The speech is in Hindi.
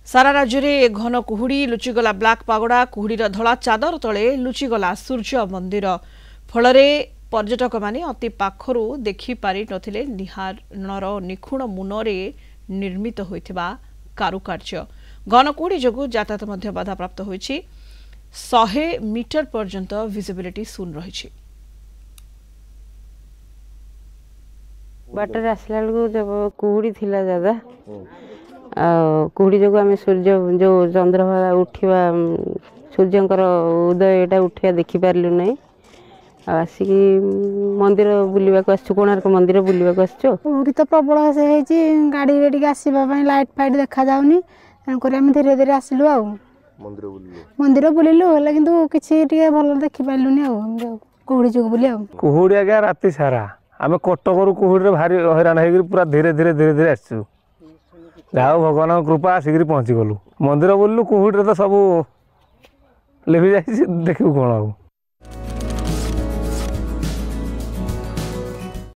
सारा राज्य में घन कुहुड़ी लुचिगला ब्लाक पागोड़ा कुहुड़ीर धला चादर तले लुचिगला सूर्य मंदिर फल पर्यटक माने अति पाखरु देखि पारि नथिले निहारर निखुण मुनरे निर्मित होइथिबा कारुकार्य घन कुहुड़ी जोगु यातायात मध्य बाधाप्राप्त होइछि 100 मीटर पर्यंत विजिबिलिटी शून्य रही। बाटर आसला जब कुहुड़ी थिला ज्यादा कुहुड़ी जो आम सूर्य जो चंद्रभागा उठा सूर्यंकर उदय उठा देखिपारू ना आसिक मंदिर बुलवाक कोणार्क मंदिर बुलवाक कुहुड़ी तो प्रबल गाड़ी रे आसवाई लाइट फाइट देखा जाऊनी तेणुक आम धीरे धीरे आसलु आ मंदिर बुलिलु कि किसी भल देखिपारूनी कुहुड़ी जो बुली कुहुड़ी आज्ञा राति सारा आम कटक कुहुड़ी भारी हैरान हो पूरा धीरे धीरे धीरे धीरे आसचु जहा भगवान कृपा आसिक पहुँची गलु मंदिर बुलू कुहुड़ी तो सब लिभि जा देखू कौन।